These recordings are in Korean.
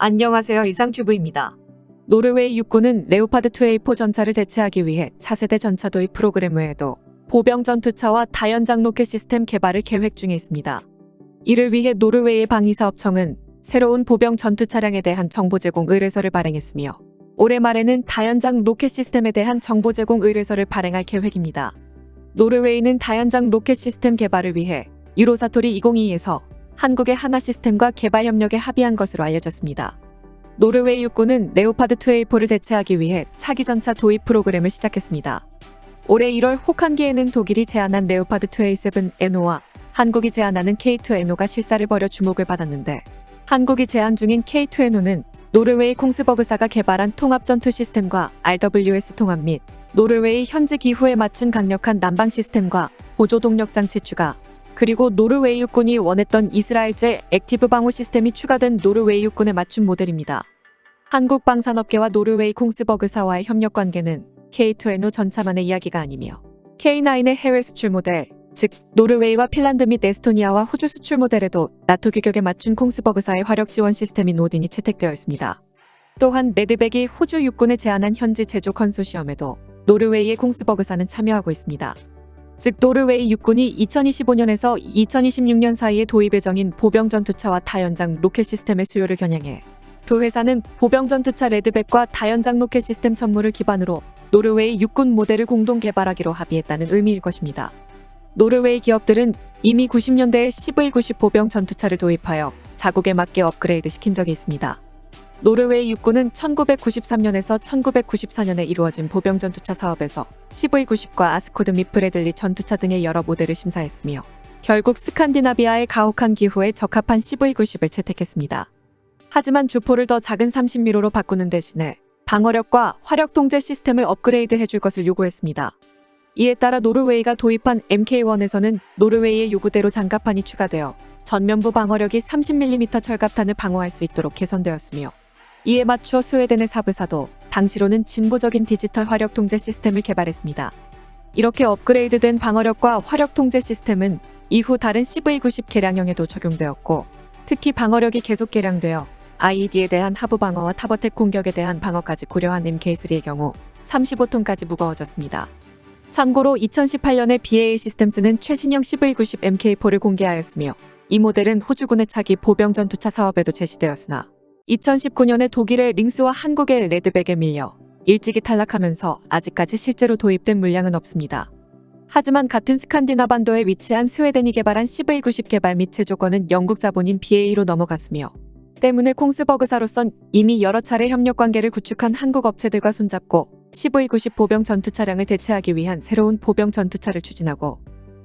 안녕하세요. 이상튜브입니다. 노르웨이 육군은 레오파드 2A4 전차를 대체하기 위해 차세대 전차 도입 프로그램 외에도 보병 전투차와 다연장 로켓 시스템 개발을 계획 중에 있습니다. 이를 위해 노르웨이 방위사업청은 새로운 보병 전투 차량에 대한 정보 제공 의뢰서를 발행했으며 올해 말에는 다연장 로켓 시스템에 대한 정보 제공 의뢰서를 발행할 계획입니다. 노르웨이는 다연장 로켓 시스템 개발을 위해 유로사토리 2022에서 한국의 하나 시스템과 개발 협력에 합의한 것으로 알려졌습니다. 노르웨이 육군은 레오파드 2A4를 대체하기 위해 차기 전차 도입 프로그램을 시작했습니다. 올해 1월 혹한기에는 독일이 제안한 레오파드 2A7NO와 한국이 제안하는 K2NO가 실사를 벌여 주목을 받았는데, 한국이 제안 중인 K2NO는 노르웨이 콩스버그사가 개발한 통합 전투 시스템과 RWS 통합 및 노르웨이 현지 기후에 맞춘 강력한 난방 시스템과 보조 동력 장치 추가, 그리고 노르웨이 육군이 원했던 이스라엘제 액티브 방호 시스템이 추가된 노르웨이 육군에 맞춘 모델입니다. 한국 방산업계와 노르웨이 콩스버그사와의 협력 관계는 K2NO 전차만의 이야기가 아니며 K9의 해외 수출 모델, 즉 노르웨이와 핀란드 및 에스토니아와 호주 수출 모델에도 나토 규격에 맞춘 콩스버그사의 화력 지원 시스템인 오딘이 채택되어 있습니다. 또한 레드백이 호주 육군에 제안한 현지 제조 컨소시엄에도 노르웨이의 콩스버그사는 참여하고 있습니다. 즉 노르웨이 육군이 2025년에서 2026년 사이에 도입 예정인 보병 전투차와 다연장 로켓 시스템의 수요를 겨냥해 두 회사는 보병 전투차 레드백과 다연장 로켓 시스템 전무를 기반으로 노르웨이 육군 모델을 공동 개발하기로 합의했다는 의미일 것입니다. 노르웨이 기업들은 이미 90년대에 CV-90 보병 전투차를 도입하여 자국에 맞게 업그레이드 시킨 적이 있습니다. 노르웨이 육군은 1993년에서 1994년에 이루어진 보병 전투차 사업에서 CV-90과 아스코드 및 브래들리 전투차 등의 여러 모델을 심사했으며 결국 스칸디나비아의 가혹한 기후에 적합한 CV-90을 채택했습니다. 하지만 주포를 더 작은 30mm로 바꾸는 대신에 방어력과 화력 통제 시스템을 업그레이드 해줄 것을 요구했습니다. 이에 따라 노르웨이가 도입한 MK1에서는 노르웨이의 요구대로 장갑판이 추가되어 전면부 방어력이 30mm 철갑탄을 방어할 수 있도록 개선되었으며, 이에 맞추어 스웨덴의 사브사도 당시로는 진보적인 디지털 화력 통제 시스템을 개발했습니다. 이렇게 업그레이드된 방어력과 화력 통제 시스템은 이후 다른 CV-90 개량형에도 적용되었고, 특히 방어력이 계속 개량되어 IED에 대한 하부 방어와 타버텍 공격에 대한 방어까지 고려한 MK3의 경우 35톤까지 무거워졌습니다. 참고로 2018년에 BAE 시스템스는 최신형 CV-90 MK4를 공개하였으며 이 모델은 호주군의 차기 보병 전투차 사업에도 제시되었으나 2019년에 독일의 링스와 한국의 레드백에 밀려 일찍이 탈락하면서 아직까지 실제로 도입된 물량은 없습니다. 하지만 같은 스칸디나반도에 위치한 스웨덴이 개발한 CV-90 개발 및 제조권은 영국 자본인 BAE로 넘어갔으며, 때문에 콩스버그사로선 이미 여러 차례 협력 관계를 구축한 한국 업체들과 손잡고 CV-90 보병 전투 차량을 대체하기 위한 새로운 보병 전투차를 추진하고,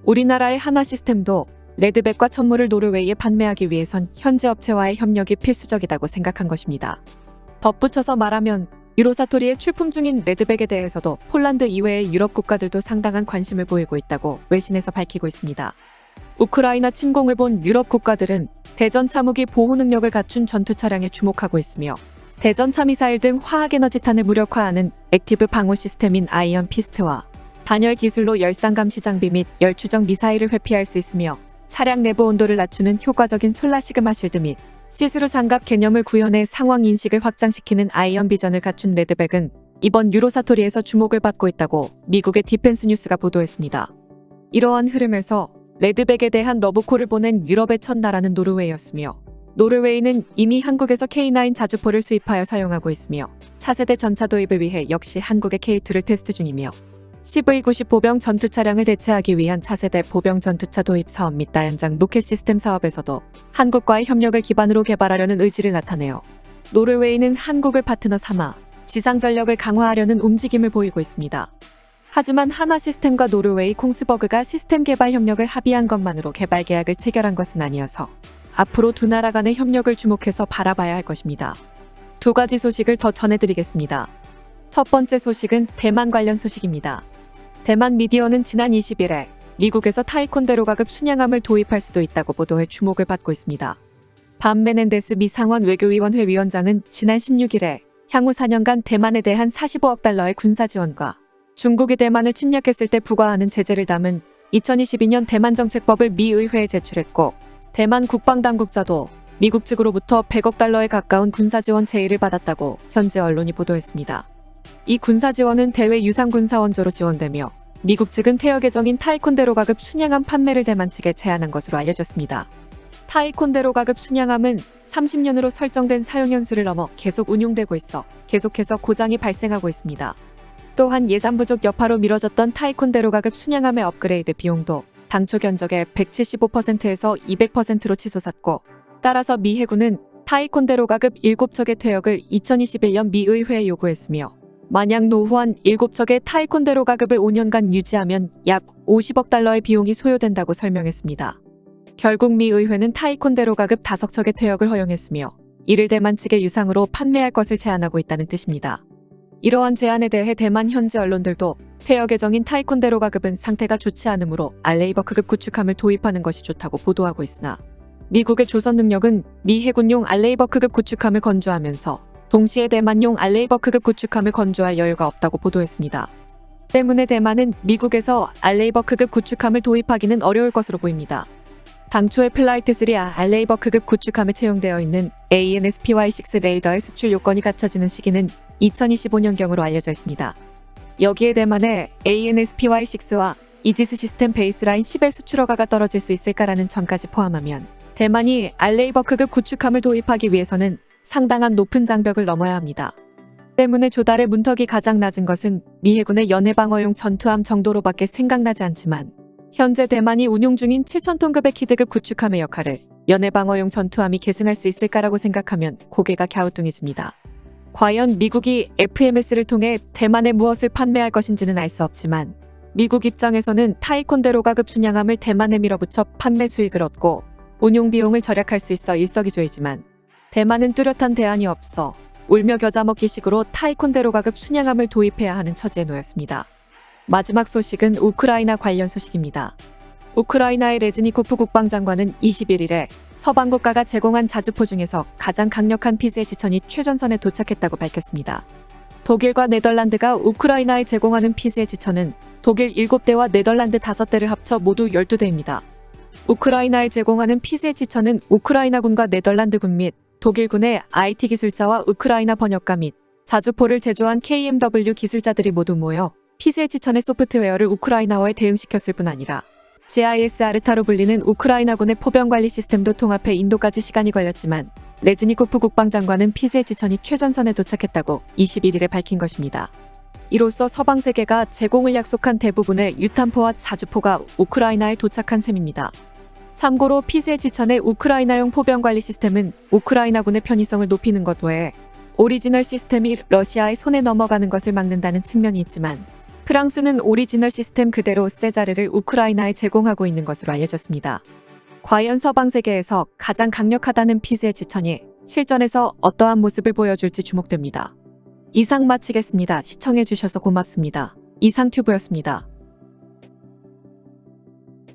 우리나라의 하나 시스템도 레드백과 천무를 노르웨이에 판매하기 위해선 현지 업체와의 협력이 필수적이라고 생각한 것입니다. 덧붙여서 말하면 유로사토리에 출품 중인 레드백에 대해서도 폴란드 이외의 유럽 국가들도 상당한 관심을 보이고 있다고 외신에서 밝히고 있습니다. 우크라이나 침공을 본 유럽 국가들은 대전차 무기 보호 능력을 갖춘 전투 차량에 주목하고 있으며, 대전차 미사일 등 화학에너지탄을 무력화하는 액티브 방호 시스템인 아이언 피스트와 단열 기술로 열상 감시 장비 및 열 추정 미사일을 회피할 수 있으며, 차량 내부 온도를 낮추는 효과적인 솔라 시그마 실드 및 시스루 장갑 개념을 구현해 상황 인식을 확장시키는 아이언 비전을 갖춘 레드백은 이번 유로사토리에서 주목을 받고 있다고 미국의 디펜스 뉴스가 보도했습니다. 이러한 흐름에서 레드백에 대한 러브콜을 보낸 유럽의 첫 나라는 노르웨이였으며, 노르웨이는 이미 한국에서 K9 자주포를 수입하여 사용하고 있으며 차세대 전차 도입을 위해 역시 한국의 K2를 테스트 중이며, CV-90 보병 전투 차량을 대체하기 위한 차세대 보병 전투차 도입 사업 및 다연장 로켓 시스템 사업에서도 한국과의 협력을 기반으로 개발하려는 의지를 나타내어 노르웨이는 한국을 파트너 삼아 지상 전력을 강화하려는 움직임을 보이고 있습니다. 하지만 하나 시스템과 노르웨이 콩스버그가 시스템 개발 협력을 합의한 것만으로 개발 계약을 체결한 것은 아니어서 앞으로 두 나라 간의 협력을 주목해서 바라봐야 할 것입니다. 두 가지 소식을 더 전해드리겠습니다. 첫 번째 소식은 대만 관련 소식입니다. 대만 미디어는 지난 20일에 미국에서 타이콘데로가급 순양함을 도입할 수도 있다고 보도해 주목을 받고 있습니다. 밤 메넨데스 미 상원 외교위원회 위원장은 지난 16일에 향후 4년간 대만에 대한 45억 달러의 군사 지원과 중국이 대만을 침략했을 때 부과하는 제재를 담은 2022년 대만 정책법을 미 의회에 제출했고, 대만 국방당국자도 미국 측으로부터 100억 달러에 가까운 군사 지원 제의를 받았다고 현재 언론이 보도했습니다. 이 군사 지원은 대외 유상 군사 원조로 지원되며 미국 측은 퇴역예정인 타이콘데로가급 순양함 판매를 대만 측에 제안한 것으로 알려졌습니다. 타이콘데로가급 순양함은 30년으로 설정된 사용 연수를 넘어 계속 운용되고 있어 계속해서 고장이 발생하고 있습니다. 또한 예산 부족 여파로 미뤄졌던 타이콘데로가급 순양함의 업그레이드 비용도 당초 견적의 175%에서 200%로 치솟았고, 따라서 미 해군은 타이콘데로가급 7척의 퇴역을 2021년 미 의회에 요구했으며, 만약 노후한 7척의 타이콘데로가급을 5년간 유지하면 약 50억 달러의 비용이 소요된다고 설명했습니다. 결국 미 의회는 타이콘데로가급 5척의 퇴역을 허용했으며 이를 대만 측의 유상으로 판매할 것을 제안하고 있다는 뜻입니다. 이러한 제안에 대해 대만 현지 언론들도 퇴역 예정인 타이콘데로가급은 상태가 좋지 않으므로 알레이버크급 구축함을 도입하는 것이 좋다고 보도하고 있으나, 미국의 조선능력은 미 해군용 알레이버크급 구축함을 건조하면서 동시에 대만용 알레이버크급 구축함을 건조할 여유가 없다고 보도했습니다. 때문에 대만은 미국에서 알레이버크급 구축함을 도입하기는 어려울 것으로 보입니다. 당초에 플라이트 3 알레이버크급 구축함에 채용되어 있는 AN/SPY-6 레이더의 수출 요건이 갖춰지는 시기는 2025년경으로 알려져 있습니다. 여기에 대만의 AN/SPY-6와 이지스 시스템 베이스라인 10의 수출 허가가 떨어질 수 있을까라는 점까지 포함하면 대만이 알레이버크급 구축함을 도입하기 위해서는 상당한 높은 장벽을 넘어야 합니다. 때문에 조달의 문턱이 가장 낮은 것은 미 해군의 연해방어용 전투함 정도로밖에 생각나지 않지만, 현재 대만이 운용 중인 7,000톤급의 키드급 구축함의 역할을 연해방어용 전투함이 계승할 수 있을까라고 생각하면 고개가 갸우뚱해집니다. 과연 미국이 FMS를 통해 대만에 무엇을 판매할 것인지는 알 수 없지만, 미국 입장에서는 타이콘데로가급 순양함을 대만에 밀어붙여 판매 수익을 얻고 운용 비용을 절약할 수 있어 일석이조이지만, 대만은 뚜렷한 대안이 없어 울며 겨자 먹기식으로 타이콘데로가급 순양함을 도입해야 하는 처지에 놓였습니다. 마지막 소식은 우크라이나 관련 소식입니다. 우크라이나의 레즈니코프 국방장관은 21일에 서방 국가가 제공한 자주포 중에서 가장 강력한 피즈의 지천이 최전선에 도착했다고 밝혔습니다. 독일과 네덜란드가 우크라이나에 제공하는 피즈의 지천은 독일 7대와 네덜란드 5대를 합쳐 모두 12대입니다. 우크라이나에 제공하는 피즈의 지천은 우크라이나군과 네덜란드군 및 독일군의 IT 기술자와 우크라이나 번역가 및 자주포를 제조한 KMW 기술자들이 모두 모여 피즈의 지천의 소프트웨어를 우크라이나어에 대응시켰을 뿐 아니라 GIS 아르타로 불리는 우크라이나군의 포병관리 시스템도 통합해 인도까지 시간이 걸렸지만, 레즈니코프 국방장관은 피즈의 지천이 최전선에 도착했다고 21일에 밝힌 것입니다. 이로써 서방 세계가 제공을 약속한 대부분의 유탄포와 자주포가 우크라이나에 도착한 셈입니다. 참고로 피즈의 지천의 우크라이나용 포병관리 시스템은 우크라이나군의 편의성을 높이는 것 외에 오리지널 시스템이 러시아의 손에 넘어가는 것을 막는다는 측면이 있지만, 프랑스는 오리지널 시스템 그대로 세자르를 우크라이나에 제공하고 있는 것으로 알려졌습니다. 과연 서방 세계에서 가장 강력하다는 피즈의 지천이 실전에서 어떠한 모습을 보여줄지 주목됩니다. 이상 마치겠습니다. 시청해주셔서 고맙습니다. 이상튜브였습니다.